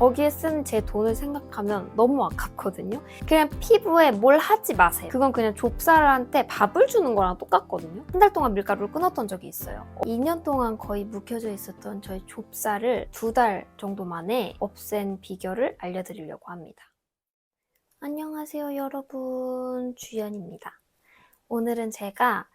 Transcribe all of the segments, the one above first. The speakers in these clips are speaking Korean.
거기에 쓴 제 돈을 생각하면 너무 아깝거든요. 그냥 피부에 뭘 하지 마세요. 그건 그냥 좁쌀한테 밥을 주는 거랑 똑같거든요. 한 달 동안 밀가루를 끊었던 적이 있어요. 2년 동안 거의 묵혀져 있었던 저희 좁쌀을 2달 정도 만에 없앤 비결을 알려드리려고 합니다. 안녕하세요 여러분, 주연입니다. 오늘은 제가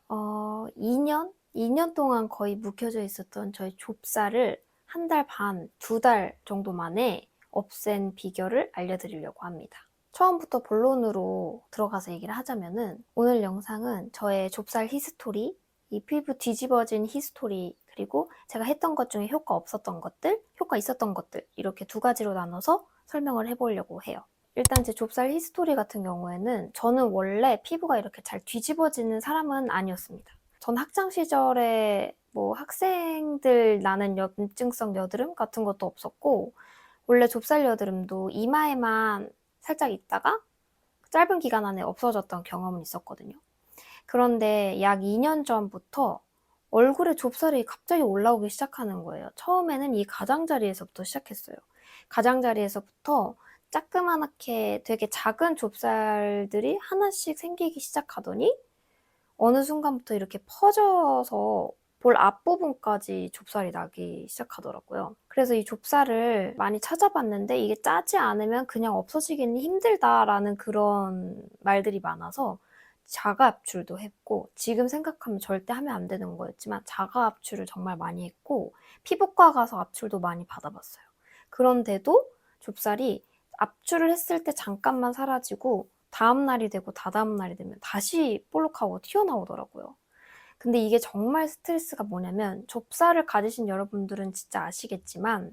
2년 동안 거의 묵혀져 있었던 저희 좁쌀을 한 달 반, 2달 정도 만에 없앤 비결을 알려드리려고 합니다. 처음부터 본론으로 들어가서 얘기를 하자면은, 오늘 영상은 저의 좁쌀 히스토리, 이 피부 뒤집어진 히스토리, 그리고 제가 했던 것 중에 효과 없었던 것들, 효과 있었던 것들, 이렇게 두 가지로 나눠서 설명을 해보려고 해요. 일단 제 좁쌀 히스토리 같은 경우에는 저는 원래 피부가 이렇게 잘 뒤집어지는 사람은 아니었습니다. 전 학창 시절에 뭐 학생들 나는 염증성 여드름 같은 것도 없었고, 원래 좁쌀 여드름도 이마에만 살짝 있다가 짧은 기간 안에 없어졌던 경험은 있었거든요. 그런데 약 2년 전부터 얼굴에 좁쌀이 갑자기 올라오기 시작하는 거예요. 처음에는 이 가장자리에서부터 시작했어요. 가장자리에서부터 자그맣게 되게 작은 좁쌀들이 하나씩 생기기 시작하더니 어느 순간부터 이렇게 퍼져서 볼 앞부분까지 좁쌀이 나기 시작하더라고요. 그래서 이 좁쌀을 많이 찾아봤는데 이게 짜지 않으면 그냥 없어지기는 힘들다라는 그런 말들이 많아서 자가 압출도 했고, 지금 생각하면 절대 하면 안 되는 거였지만 자가 압출을 정말 많이 했고, 피부과 가서 압출도 많이 받아봤어요. 그런데도 좁쌀이 압출을 했을 때 잠깐만 사라지고 다음 날이 되고 다다음 날이 되면 다시 볼록하고 튀어나오더라고요. 근데 이게 정말 스트레스가 뭐냐면, 좁쌀을 가지신 여러분들은 진짜 아시겠지만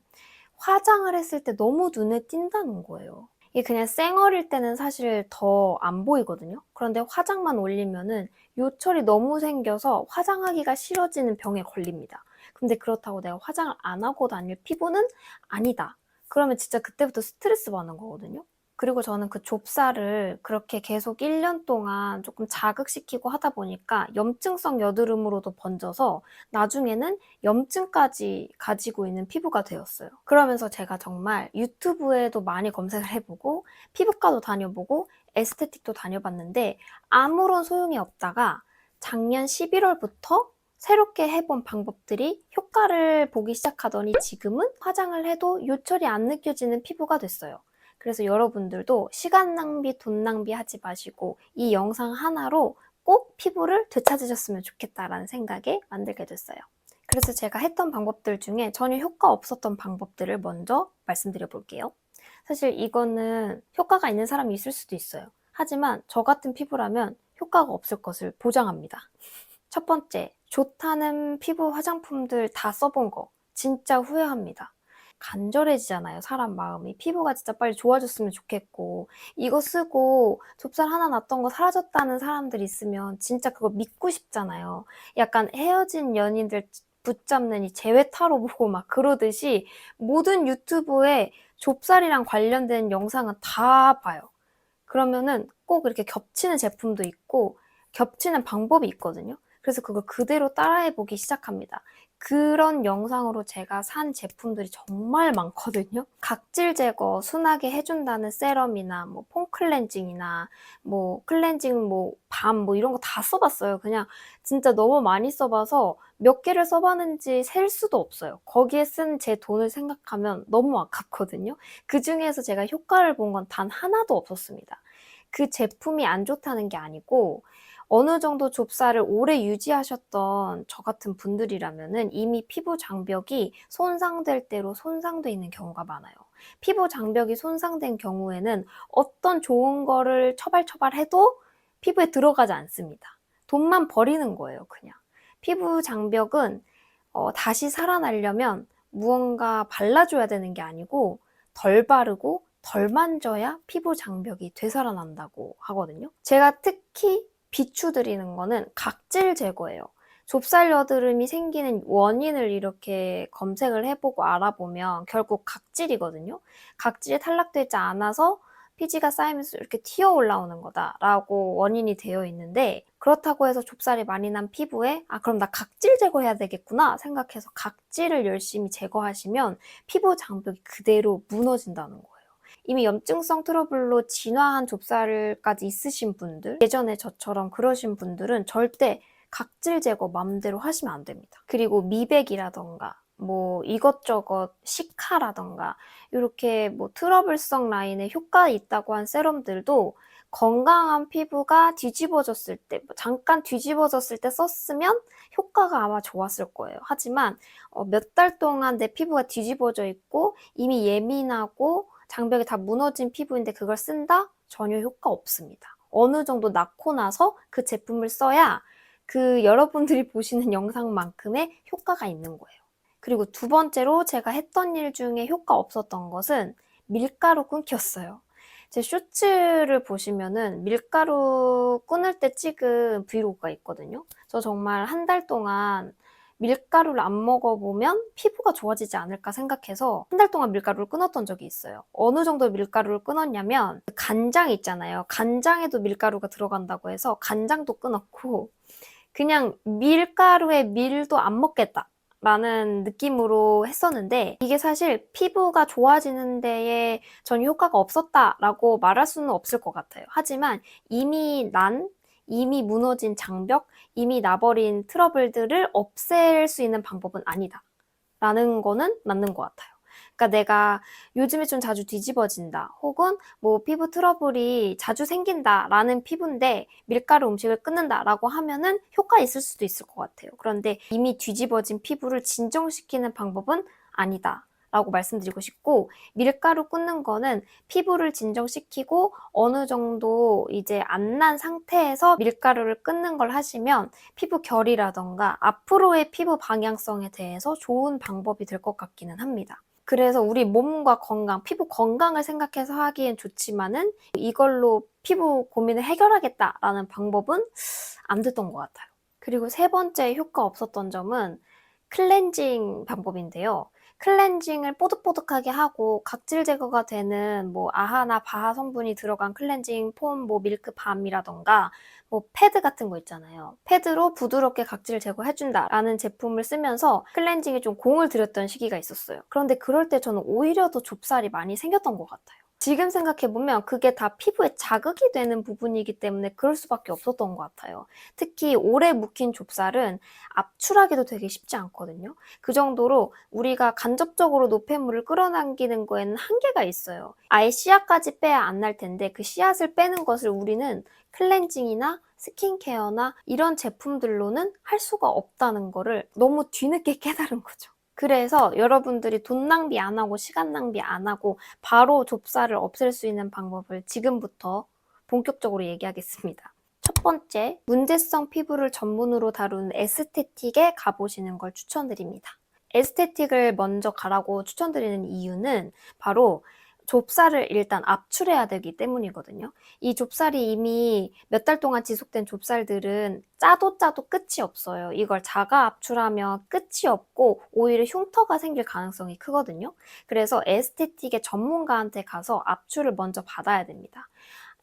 화장을 했을 때 너무 눈에 띈다는 거예요. 이게 그냥 쌩얼일 때는 사실 더 안 보이거든요. 그런데 화장만 올리면은 요철이 너무 생겨서 화장하기가 싫어지는 병에 걸립니다. 근데 그렇다고 내가 화장을 안 하고 다닐 피부는 아니다. 그러면 진짜 그때부터 스트레스 받는 거거든요. 그리고 저는 그 좁쌀을 그렇게 계속 1년 동안 조금 자극시키고 하다 보니까 염증성 여드름으로도 번져서 나중에는 염증까지 가지고 있는 피부가 되었어요. 그러면서 제가 정말 유튜브에도 많이 검색을 해보고 피부과도 다녀보고 에스테틱도 다녀봤는데 아무런 소용이 없다가 작년 11월부터 새롭게 해본 방법들이 효과를 보기 시작하더니 지금은 화장을 해도 요철이 안 느껴지는 피부가 됐어요. 그래서 여러분들도 시간 낭비, 돈 낭비하지 마시고 이 영상 하나로 꼭 피부를 되찾으셨으면 좋겠다라는 생각에 만들게 됐어요. 그래서 제가 했던 방법들 중에 전혀 효과 없었던 방법들을 먼저 말씀드려 볼게요. 사실 이거는 효과가 있는 사람이 있을 수도 있어요. 하지만 저 같은 피부라면 효과가 없을 것을 보장합니다. 첫 번째, 좋다는 피부 화장품들 다 써본 거 진짜 후회합니다. 간절해지잖아요, 사람 마음이. 피부가 진짜 빨리 좋아졌으면 좋겠고, 이거 쓰고 좁쌀 하나 났던 거 사라졌다는 사람들 있으면 진짜 그거 믿고 싶잖아요. 약간 헤어진 연인들 붙잡는 이 재회 타로 보고 막 그러듯이 모든 유튜브에 좁쌀이랑 관련된 영상은 다 봐요. 그러면은 꼭 이렇게 겹치는 제품도 있고 겹치는 방법이 있거든요. 그래서 그걸 그대로 따라해보기 시작합니다. 그런 영상으로 제가 산 제품들이 정말 많거든요. 각질 제거 순하게 해준다는 세럼이나 뭐 폼클렌징이나 뭐 클렌징 뭐 밤 뭐 이런 거 다 써봤어요. 그냥 진짜 너무 많이 써봐서 몇 개를 써봤는지 셀 수도 없어요. 거기에 쓴 제 돈을 생각하면 너무 아깝거든요. 그 중에서 제가 효과를 본 건 단 하나도 없었습니다. 그 제품이 안 좋다는 게 아니고, 어느 정도 좁쌀을 오래 유지하셨던 저 같은 분들이라면은 이미 피부 장벽이 손상될 대로 손상돼 있는 경우가 많아요. 피부 장벽이 손상된 경우에는 어떤 좋은 거를 처발처발해도 피부에 들어가지 않습니다. 돈만 버리는 거예요, 그냥. 피부 장벽은 다시 살아나려면 무언가 발라줘야 되는 게 아니고 덜 바르고 덜 만져야 피부 장벽이 되살아난다고 하거든요. 제가 특히 비추드리는 거는 각질 제거예요. 좁쌀 여드름이 생기는 원인을 이렇게 검색을 해보고 알아보면 결국 각질이거든요. 각질이 탈락되지 않아서 피지가 쌓이면서 이렇게 튀어 올라오는 거다라고 원인이 되어 있는데, 그렇다고 해서 좁쌀이 많이 난 피부에 그럼 나 각질 제거해야 되겠구나 생각해서 각질을 열심히 제거하시면 피부 장벽이 그대로 무너진다는 거예요. 이미 염증성 트러블로 진화한 좁쌀까지 있으신 분들, 예전에 저처럼 그러신 분들은 절대 각질 제거 맘대로 하시면 안 됩니다. 그리고 미백이라던가 뭐 이것저것 시카라던가 이렇게 뭐 트러블성 라인에 효과 있다고 한 세럼들도 건강한 피부가 뒤집어졌을 때, 잠깐 뒤집어졌을 때 썼으면 효과가 아마 좋았을 거예요. 하지만 몇 달 동안 내 피부가 뒤집어져 있고 이미 예민하고 장벽이 다 무너진 피부인데 그걸 쓴다? 전혀 효과 없습니다. 어느 정도 낳고 나서 그 제품을 써야 그 여러분들이 보시는 영상만큼의 효과가 있는 거예요. 그리고 두 번째로 제가 했던 일 중에 효과 없었던 것은 밀가루 끊기였어요. 제 쇼츠를 보시면은 밀가루 끊을 때 찍은 브이로그가 있거든요. 저 정말 한 달 동안 밀가루를 안 먹어보면 피부가 좋아지지 않을까 생각해서 한 달 동안 밀가루를 끊었던 적이 있어요. 어느 정도 밀가루를 끊었냐면 간장 있잖아요. 간장에도 밀가루가 들어간다고 해서 간장도 끊었고 그냥 밀가루에 밀도 안 먹겠다 라는 느낌으로 했었는데, 이게 사실 피부가 좋아지는 데에 전혀 효과가 없었다라고 말할 수는 없을 것 같아요. 하지만 이미 무너진 장벽, 이미 나버린 트러블들을 없앨 수 있는 방법은 아니다 라는 거는 맞는 것 같아요. 그러니까 내가 요즘에 좀 자주 뒤집어진다, 혹은 뭐 피부 트러블이 자주 생긴다 라는 피부인데 밀가루 음식을 끊는다 라고 하면은 효과 있을 수도 있을 것 같아요. 그런데 이미 뒤집어진 피부를 진정시키는 방법은 아니다 라고 말씀드리고 싶고, 밀가루 끊는 거는 피부를 진정시키고 어느 정도 이제 안 난 상태에서 밀가루를 끊는 걸 하시면 피부 결이라던가 앞으로의 피부 방향성에 대해서 좋은 방법이 될 것 같기는 합니다. 그래서 우리 몸과 건강, 피부 건강을 생각해서 하기엔 좋지만은 이걸로 피부 고민을 해결하겠다라는 방법은 안 됐던 것 같아요. 그리고 세 번째 효과 없었던 점은 클렌징 방법인데요. 클렌징을 뽀득뽀득하게 하고 각질 제거가 되는 뭐 아하나 바하 성분이 들어간 클렌징 폼, 뭐 밀크밤이라던가 뭐 패드 같은 거 있잖아요. 패드로 부드럽게 각질을 제거해준다라는 제품을 쓰면서 클렌징에 좀 공을 들였던 시기가 있었어요. 그런데 그럴 때 저는 오히려 더 좁쌀이 많이 생겼던 것 같아요. 지금 생각해보면 그게 다 피부에 자극이 되는 부분이기 때문에 그럴 수밖에 없었던 것 같아요. 특히 오래 묵힌 좁쌀은 압출하기도 되게 쉽지 않거든요. 그 정도로 우리가 간접적으로 노폐물을 끌어당기는 거에는 한계가 있어요. 아예 씨앗까지 빼야 안 날 텐데 그 씨앗을 빼는 것을 우리는 클렌징이나 스킨케어나 이런 제품들로는 할 수가 없다는 거를 너무 뒤늦게 깨달은 거죠. 그래서 여러분들이 돈 낭비 안 하고 시간 낭비 안 하고 바로 좁쌀을 없앨 수 있는 방법을 지금부터 본격적으로 얘기하겠습니다. 첫 번째, 문제성 피부를 전문으로 다루는 에스테틱에 가보시는 걸 추천드립니다. 에스테틱을 먼저 가라고 추천드리는 이유는 바로 좁쌀을 일단 압출해야 되기 때문이거든요. 이 좁쌀이 이미 몇 달 동안 지속된 좁쌀들은 짜도 끝이 없어요. 이걸 자가 압출하면 끝이 없고 오히려 흉터가 생길 가능성이 크거든요. 그래서 에스테틱의 전문가한테 가서 압출을 먼저 받아야 됩니다.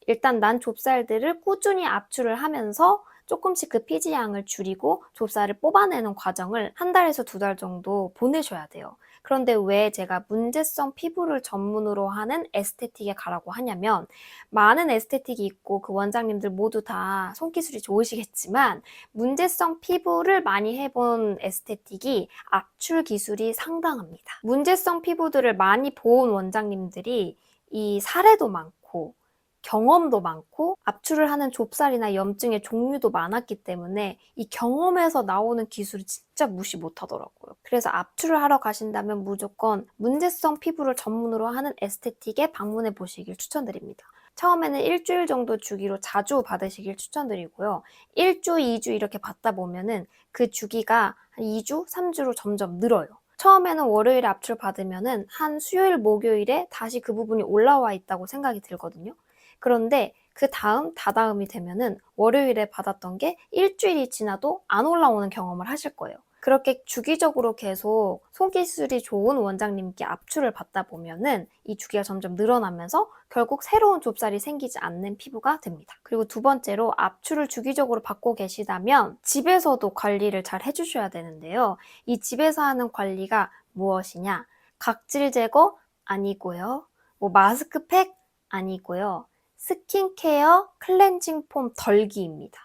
일단 난 좁쌀들을 꾸준히 압출을 하면서 조금씩 그 피지 양을 줄이고 좁쌀을 뽑아내는 과정을 한 달에서 두 달 정도 보내셔야 돼요. 그런데 왜 제가 문제성 피부를 전문으로 하는 에스테틱에 가라고 하냐면, 많은 에스테틱이 있고 그 원장님들 모두 다 손기술이 좋으시겠지만 문제성 피부를 많이 해본 에스테틱이 압출 기술이 상당합니다. 문제성 피부들을 많이 본 원장님들이 이 사례도 많고 경험도 많고 압출을 하는 좁쌀이나 염증의 종류도 많았기 때문에 이 경험에서 나오는 기술이 진짜 무시 못하더라고요. 그래서 압출을 하러 가신다면 무조건 문제성 피부를 전문으로 하는 에스테틱에 방문해 보시길 추천드립니다. 처음에는 일주일 정도 주기로 자주 받으시길 추천드리고요. 1주, 2주 이렇게 받다 보면은 그 주기가 한 2주, 3주로 점점 늘어요. 처음에는 월요일에 압출 받으면은 한 수요일, 목요일에 다시 그 부분이 올라와 있다고 생각이 들거든요. 그런데 그 다음, 다다음이 되면은 월요일에 받았던 게 일주일이 지나도 안 올라오는 경험을 하실 거예요. 그렇게 주기적으로 계속 속기술이 좋은 원장님께 압출을 받다 보면은 이 주기가 점점 늘어나면서 결국 새로운 좁쌀이 생기지 않는 피부가 됩니다. 그리고 두 번째로 압출을 주기적으로 받고 계시다면 집에서도 관리를 잘 해주셔야 되는데요. 이 집에서 하는 관리가 무엇이냐? 각질 제거 아니고요. 마스크팩 아니고요. 스킨케어 클렌징 폼 덜기입니다.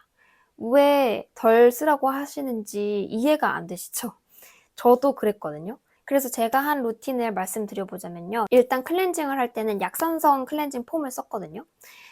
왜 덜 쓰라고 하시는지 이해가 안 되시죠? 저도 그랬거든요. 그래서 제가 한 루틴을 말씀드려보자면요. 일단 클렌징을 할 때는 약산성 클렌징 폼을 썼거든요.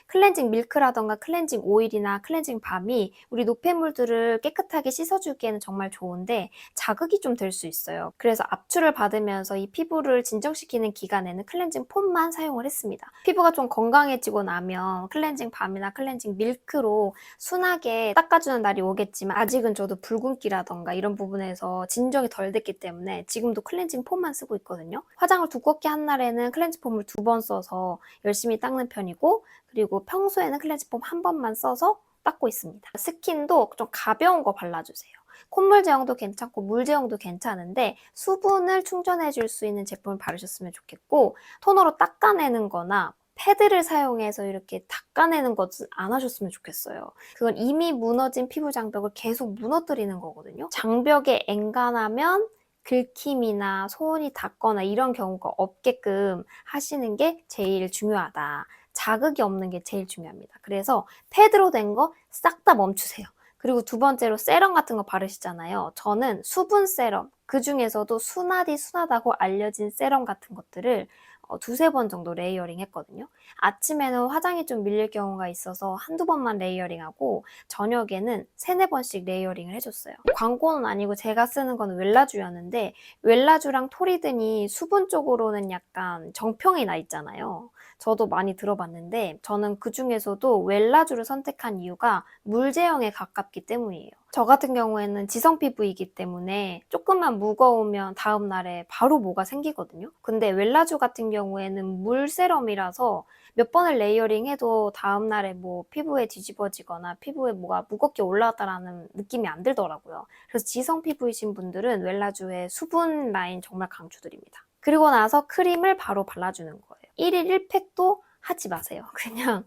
클렌징 밀크라던가 클렌징 오일이나 클렌징 밤이 우리 노폐물들을 깨끗하게 씻어주기에는 정말 좋은데 자극이 좀 될 수 있어요. 그래서 압출을 받으면서 이 피부를 진정시키는 기간에는 클렌징 폼만 사용을 했습니다. 피부가 좀 건강해지고 나면 클렌징 밤이나 클렌징 밀크로 순하게 닦아주는 날이 오겠지만 아직은 저도 붉은기라던가 이런 부분에서 진정이 덜 됐기 때문에 지금도 클렌징 폼만 쓰고 있거든요. 화장을 두껍게 한 날에는 클렌징 폼을 2번 써서 열심히 닦는 편이고 그리고 평소에는 클렌징 폼 1번만 써서 닦고 있습니다. 스킨도 좀 가벼운 거 발라주세요. 콧물 제형도 괜찮고 물 제형도 괜찮은데 수분을 충전해 줄 수 있는 제품을 바르셨으면 좋겠고 토너로 닦아내는 거나 패드를 사용해서 이렇게 닦아내는 것은 안 하셨으면 좋겠어요. 그건 이미 무너진 피부 장벽을 계속 무너뜨리는 거거든요. 장벽에 엔간하면 긁힘이나 소원이 닿거나 이런 경우가 없게끔 하시는 게 제일 중요하다. 자극이 없는 게 제일 중요합니다. 그래서 패드로 된 거 싹 다 멈추세요. 그리고 두 번째로 세럼 같은 거 바르시잖아요. 저는 수분 세럼, 그 중에서도 순하디 순하다고 알려진 세럼 같은 것들을 2~3번 정도 레이어링 했거든요. 아침에는 화장이 좀 밀릴 경우가 있어서 1~2번만 레이어링하고 저녁에는 3~4번씩 레이어링을 해줬어요. 광고는 아니고 제가 쓰는 건 웰라쥬였는데 웰라쥬랑 토리든이 수분 쪽으로는 약간 정평이 나 있잖아요. 저도 많이 들어봤는데 저는 그 중에서도 웰라쥬를 선택한 이유가 물 제형에 가깝기 때문이에요. 저 같은 경우에는 지성 피부이기 때문에 조금만 무거우면 다음 날에 바로 뭐가 생기거든요. 근데 웰라쥬 같은 경우에는 물 세럼이라서 몇 번을 레이어링 해도 다음 날에 피부에 뒤집어지거나 피부에 뭐가 무겁게 올라왔다라는 느낌이 안 들더라고요. 그래서 지성 피부이신 분들은 웰라쥬의 수분 라인 정말 강추드립니다. 그리고 나서 크림을 바로 발라주는 거예요. 1일 1팩도 하지 마세요. 그냥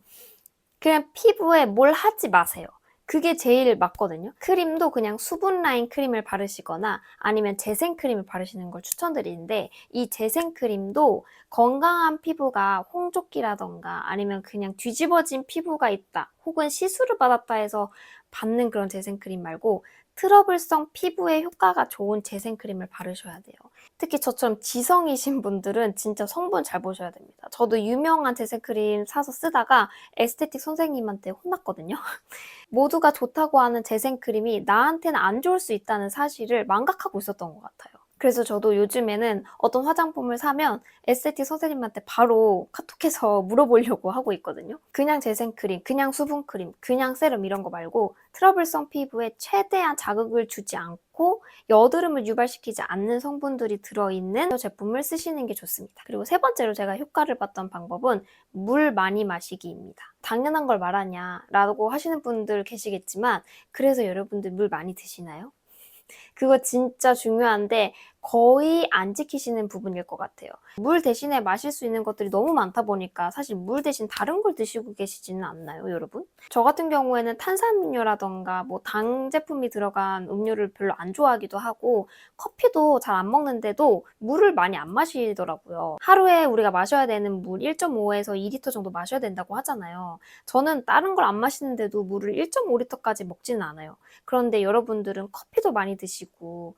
피부에 뭘 하지 마세요. 그게 제일 맞거든요. 크림도 그냥 수분 라인 크림을 바르시거나 아니면 재생 크림을 바르시는 걸 추천드리는데 이 재생 크림도 건강한 피부가 홍조기라던가 아니면 그냥 뒤집어진 피부가 있다 혹은 시술을 받았다 해서 받는 그런 재생 크림 말고 트러블성 피부에 효과가 좋은 재생 크림을 바르셔야 돼요. 특히 저처럼 지성이신 분들은 진짜 성분 잘 보셔야 됩니다. 저도 유명한 재생 크림 사서 쓰다가 에스테틱 선생님한테 혼났거든요. 모두가 좋다고 하는 재생 크림이 나한테는 안 좋을 수 있다는 사실을 망각하고 있었던 것 같아요. 그래서 저도 요즘에는 어떤 화장품을 사면 에스테틱 선생님한테 바로 카톡해서 물어보려고 하고 있거든요. 그냥 재생크림, 그냥 수분크림, 그냥 세럼 이런 거 말고 트러블성 피부에 최대한 자극을 주지 않고 여드름을 유발시키지 않는 성분들이 들어있는 제품을 쓰시는 게 좋습니다. 그리고 세 번째로 제가 효과를 봤던 방법은 물 많이 마시기입니다. 당연한 걸 말하냐 라고 하시는 분들 계시겠지만 그래서 여러분들 물 많이 드시나요? 그거 진짜 중요한데 거의 안 지키시는 부분일 것 같아요. 물 대신에 마실 수 있는 것들이 너무 많다 보니까 사실 물 대신 다른 걸 드시고 계시지는 않나요, 여러분? 저 같은 경우에는 탄산음료라던가 당 제품이 들어간 음료를 별로 안 좋아하기도 하고 커피도 잘 안 먹는데도 물을 많이 안 마시더라고요. 하루에 우리가 마셔야 되는 물 1.5에서 2리터 정도 마셔야 된다고 하잖아요. 저는 다른 걸 안 마시는데도 물을 1.5리터까지 먹지는 않아요. 그런데 여러분들은 커피도 많이 드시고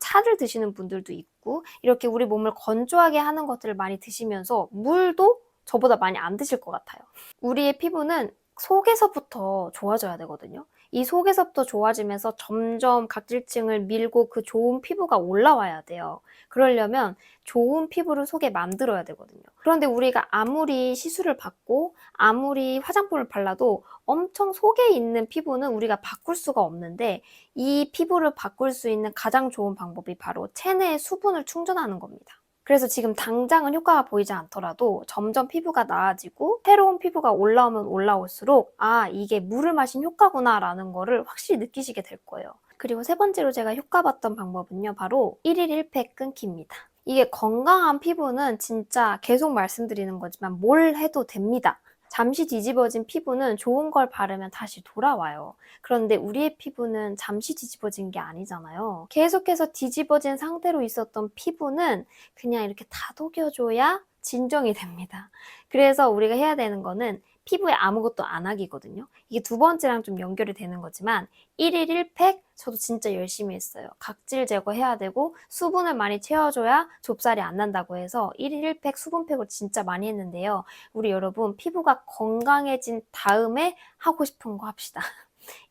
차를 드시는 분들도 있고 이렇게 우리 몸을 건조하게 하는 것들을 많이 드시면서 물도 저보다 많이 안 드실 것 같아요. 우리의 피부는 속에서부터 좋아져야 되거든요. 이 속에서부터 좋아지면서 점점 각질층을 밀고 그 좋은 피부가 올라와야 돼요. 그러려면 좋은 피부를 속에 만들어야 되거든요. 그런데 우리가 아무리 시술을 받고 아무리 화장품을 발라도 엄청 속에 있는 피부는 우리가 바꿀 수가 없는데 이 피부를 바꿀 수 있는 가장 좋은 방법이 바로 체내의 수분을 충전하는 겁니다. 그래서 지금 당장은 효과가 보이지 않더라도 점점 피부가 나아지고 새로운 피부가 올라오면 올라올수록 아, 이게 물을 마신 효과구나 라는 거를 확실히 느끼시게 될 거예요. 그리고 세 번째로 제가 효과 봤던 방법은요. 바로 1일 1팩 끊기입니다. 이게 건강한 피부는 진짜 계속 말씀드리는 거지만 뭘 해도 됩니다. 잠시 뒤집어진 피부는 좋은 걸 바르면 다시 돌아와요. 그런데 우리의 피부는 잠시 뒤집어진 게 아니잖아요. 계속해서 뒤집어진 상태로 있었던 피부는 그냥 이렇게 다독여줘야 진정이 됩니다. 그래서 우리가 해야 되는 거는 피부에 아무것도 안 하기거든요. 이게 두 번째랑 좀 연결이 되는 거지만 1일 1팩 저도 진짜 열심히 했어요. 각질 제거해야 되고 수분을 많이 채워줘야 좁쌀이 안 난다고 해서 1일 1팩 수분팩을 진짜 많이 했는데요. 우리 여러분 피부가 건강해진 다음에 하고 싶은 거 합시다.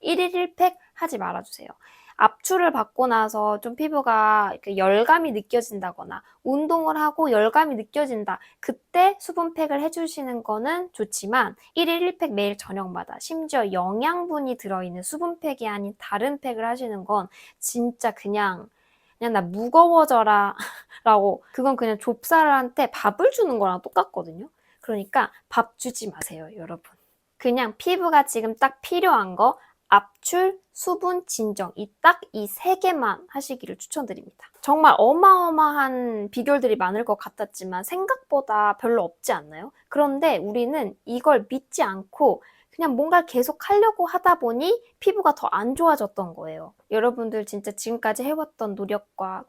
1일 1팩 하지 말아주세요. 압출을 받고 나서 좀 피부가 이렇게 열감이 느껴진다거나 운동을 하고 열감이 느껴진다. 그때 수분팩을 해주시는 거는 좋지만 1일 1팩 매일 저녁마다 심지어 영양분이 들어있는 수분팩이 아닌 다른 팩을 하시는 건 진짜 그냥 나 무거워져라 라고 그건 그냥 좁쌀한테 밥을 주는 거랑 똑같거든요. 그러니까 밥 주지 마세요, 여러분. 그냥 피부가 지금 딱 필요한 거 압출, 수분, 진정 딱 이 세 개만 하시기를 추천드립니다. 정말 어마어마한 비결들이 많을 것 같았지만 생각보다 별로 없지 않나요? 그런데 우리는 이걸 믿지 않고 그냥 뭔가 계속 하려고 하다 보니 피부가 더 안 좋아졌던 거예요. 여러분들 진짜 지금까지 해왔던 노력과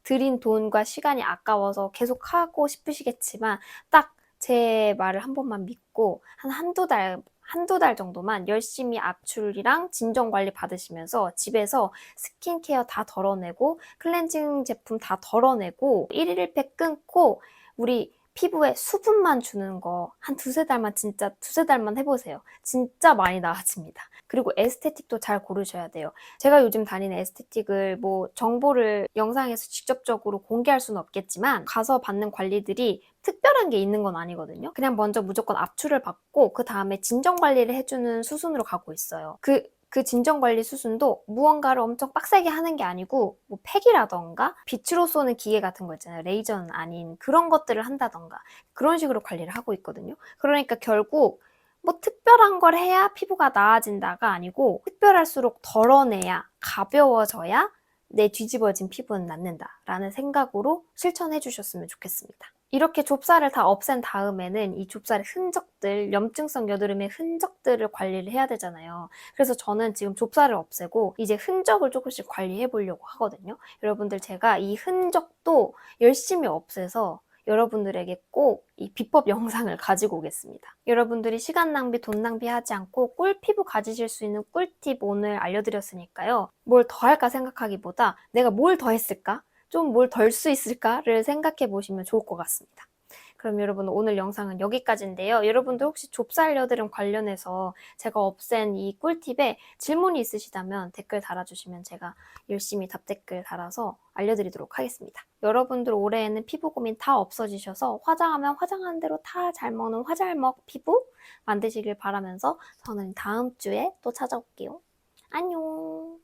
들인 돈과 시간이 아까워서 계속 하고 싶으시겠지만 딱 제 말을 한 번만 믿고 한두 달 정도만 열심히 압출이랑 진정 관리 받으시면서 집에서 스킨케어 다 덜어내고 클렌징 제품 다 덜어내고 1일 1팩 끊고 우리 피부에 수분만 주는 거 한 두세 달만 진짜 두세 달만 해보세요. 진짜 많이 나아집니다. 그리고 에스테틱도 잘 고르셔야 돼요. 제가 요즘 다니는 에스테틱을 뭐 정보를 영상에서 직접적으로 공개할 수는 없겠지만 가서 받는 관리들이 특별한 게 있는 건 아니거든요. 그냥 먼저 무조건 압출을 받고 그 다음에 진정 관리를 해주는 수순으로 가고 있어요. 그 진정관리 수순도 무언가를 엄청 빡세게 하는 게 아니고 뭐 팩이라던가 빛으로 쏘는 기계 같은 거 있잖아요. 레이저는 아닌 그런 것들을 한다던가 그런 식으로 관리를 하고 있거든요. 그러니까 결국 뭐 특별한 걸 해야 피부가 나아진다가 아니고 특별할수록 덜어내야 가벼워져야 내 뒤집어진 피부는 낫는다라는 생각으로 실천해 주셨으면 좋겠습니다. 이렇게 좁쌀을 다 없앤 다음에는 이 좁쌀의 흔적들, 염증성 여드름의 흔적들을 관리를 해야 되잖아요. 그래서 저는 지금 좁쌀을 없애고 이제 흔적을 조금씩 관리해 보려고 하거든요. 여러분들 제가 이 흔적도 열심히 없애서 여러분들에게 꼭 이 비법 영상을 가지고 오겠습니다. 여러분들이 시간 낭비, 돈 낭비하지 않고 꿀 피부 가지실 수 있는 꿀팁 오늘 알려드렸으니까요. 뭘 더 할까 생각하기보다 내가 뭘 더 했을까? 좀 뭘 덜 수 있을까를 생각해 보시면 좋을 것 같습니다. 그럼 여러분 오늘 영상은 여기까지인데요. 여러분들 혹시 좁쌀 여드름 관련해서 제가 없앤 이 꿀팁에 질문이 있으시다면 댓글 달아주시면 제가 열심히 답댓글 달아서 알려드리도록 하겠습니다. 여러분들 올해에는 피부 고민 다 없어지셔서 화장하면 화장하는 대로 다 잘 먹는 화잘먹 피부 만드시길 바라면서 저는 다음 주에 또 찾아올게요. 안녕.